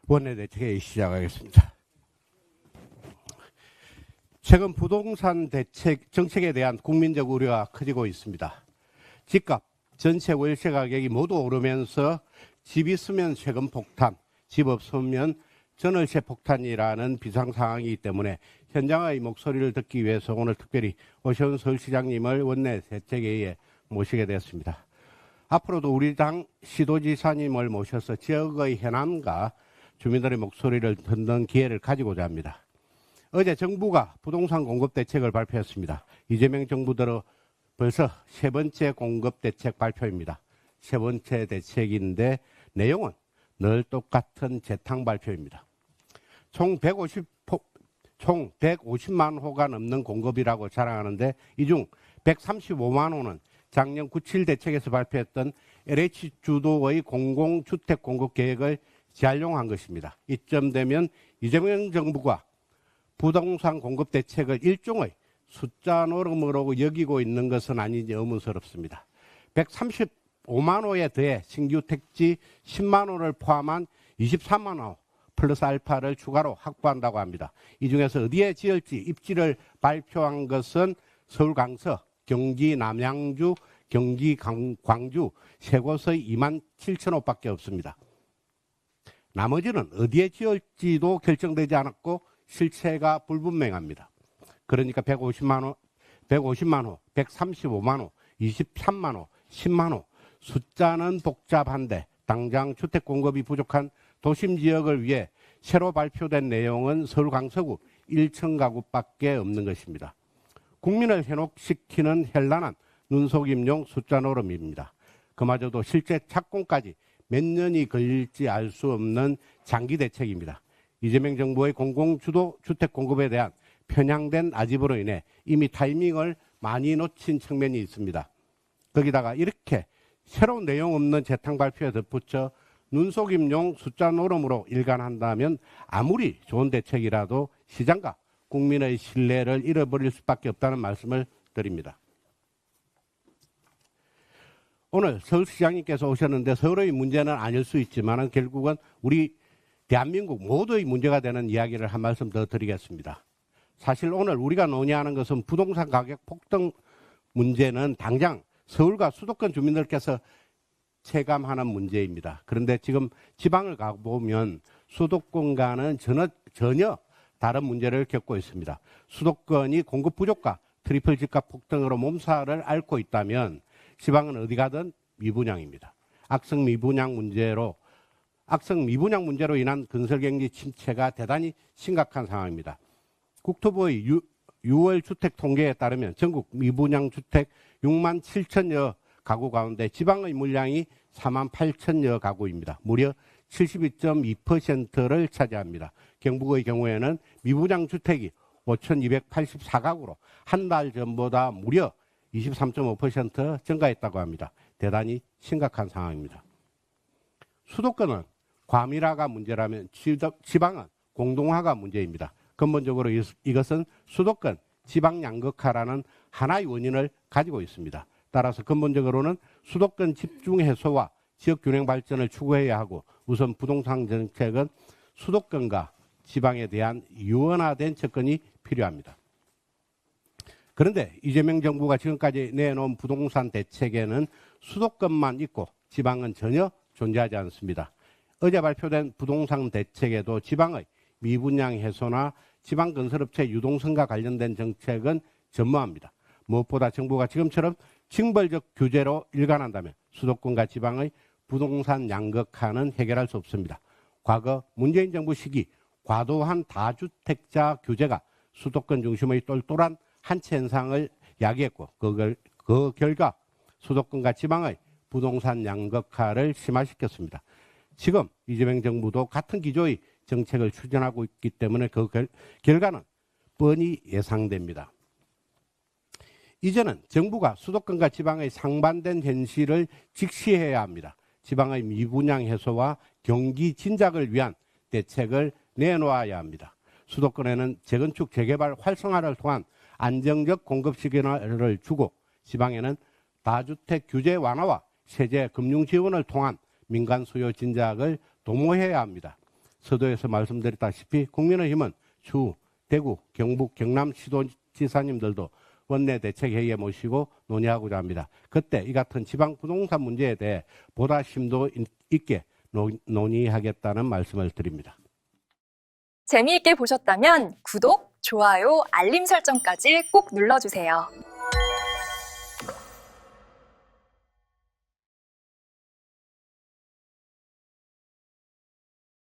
원내대책회의 시작하겠습니다. 최근 부동산 대책 정책에 대한 국민적 우려가 커지고 있습니다. 집값, 전세 월세 가격이 모두 오르면서 집 있으면 세금 폭탄, 집 없으면 전월세 폭탄이라는 비상 상황이기 때문에 현장의 목소리를 듣기 위해서 오늘 특별히 오세훈 서울시장님을 원내대책회의에 모시게 되었습니다. 앞으로도 우리 당 시도지사님을 모셔서 지역의 현안과 주민들의 목소리를 듣는 기회를 가지고자 합니다. 어제 정부가 부동산 공급 대책을 발표했습니다. 이재명 정부 들어 벌써 세 번째 공급 대책 발표입니다. 세 번째 대책인데 내용은 늘 똑같은 재탕 발표입니다. 총 150만 호가 넘는 공급이라고 자랑하는데 이 중 135만 호는 작년 9.7 대책에서 발표했던 LH 주도의 공공주택 공급 계획을 재활용한 것입니다. 이쯤 되면 이재명 정부가 부동산 공급 대책을 일종의 숫자 노름으로 여기고 있는 것은 아닌지 의문스럽습니다. 135만 호에 더해 신규 택지 10만 호를 포함한 23만 호 플러스 알파를 추가로 확보한다고 합니다. 이 중에서 어디에 지을지 입지를 발표한 것은 서울 강서, 경기 남양주, 경기 광주 세 곳의 2만 7천 호밖에 없습니다. 나머지는 어디에 지을지도 결정되지 않았고 실체가 불분명합니다. 그러니까 150만 호, 135만 호, 23만 호, 10만 호 숫자는 복잡한데 당장 주택 공급이 부족한 도심 지역을 위해 새로 발표된 내용은 서울 강서구 1천 가구밖에 없는 것입니다. 국민을 현혹시키는 현란한 눈속임용 숫자 노름입니다. 그마저도 실제 착공까지 몇 년이 걸릴지 알 수 없는 장기 대책입니다. 이재명 정부의 공공주도 주택 공급에 대한 편향된 아집으로 인해 이미 타이밍을 많이 놓친 측면이 있습니다. 거기다가 이렇게 새로운 내용 없는 재탕 발표에 덧붙여 눈속임용 숫자 노름으로 일관한다면 아무리 좋은 대책이라도 시장과 국민의 신뢰를 잃어버릴 수밖에 없다는 말씀을 드립니다. 오늘 서울시장님께서 오셨는데 서울의 문제는 아닐 수 있지만 결국은 우리 대한민국 모두의 문제가 되는 이야기를 한 말씀 더 드리겠습니다. 사실 오늘 우리가 논의하는 것은 부동산 가격 폭등 문제는 당장 서울과 수도권 주민들께서 체감하는 문제입니다. 그런데 지금 지방을 가보면 수도권과는 전혀 다른 문제를 겪고 있습니다. 수도권이 공급 부족과 트리플 집값 폭등으로 몸살을 앓고 있다면 지방은 어디 가든 미분양입니다. 악성 미분양 문제로 인한 건설경기 침체가 대단히 심각한 상황입니다. 국토부의 6월 주택 통계에 따르면 전국 미분양 주택 6만 7천여 가구 가운데 지방의 물량이 4만 8천여 가구입니다. 무려 72.2%를 차지합니다. 경북의 경우에는 미분양 주택이 5,284가구로 한 달 전보다 무려 23.5% 증가했다고 합니다. 대단히 심각한 상황입니다. 수도권은 과밀화가 문제라면 지방은 공동화가 문제입니다. 근본적으로 이것은 수도권 지방 양극화라는 하나의 원인을 가지고 있습니다. 따라서 근본적으로는 수도권 집중 해소와 지역 균형 발전을 추구해야 하고 우선 부동산 정책은 수도권과 지방에 대한 유연화된 접근이 필요합니다. 그런데 이재명 정부가 지금까지 내놓은 부동산 대책에는 수도권만 있고 지방은 전혀 존재하지 않습니다. 어제 발표된 부동산 대책에도 지방의 미분양 해소나 지방건설업체 유동성과 관련된 정책은 전무합니다. 무엇보다 정부가 지금처럼 징벌적 규제로 일관한다면 수도권과 지방의 부동산 양극화는 해결할 수 없습니다. 과거 문재인 정부 시기 과도한 다주택자 규제가 수도권 중심의 똘똘한 한치 현상을 야기했고 그 결과 수도권과 지방의 부동산 양극화를 심화시켰습니다. 지금 이재명 정부도 같은 기조의 정책을 추진하고 있기 때문에 그 결과는 뻔히 예상됩니다. 이제는 정부가 수도권과 지방의 상반된 현실을 직시해야 합니다. 지방의 미분양 해소와 경기 진작을 위한 대책을 내놓아야 합니다. 수도권에는 재건축, 재개발 활성화를 통한 안정적 공급 시그널을 주고 지방에는 다주택 규제 완화와 세제, 금융 지원을 통한 민간 수요 진작을 도모해야 합니다. 서두에서 말씀드렸다시피 국민의힘은 추후 대구, 경북, 경남시도지사님들도 원내 대책회의에 모시고 논의하고자 합니다. 그때 이 같은 지방 부동산 문제에 대해 보다 심도 있게 논의하겠다는 말씀을 드립니다. 재미있게 보셨다면 구독, 좋아요, 알림 설정까지 꼭 눌러주세요.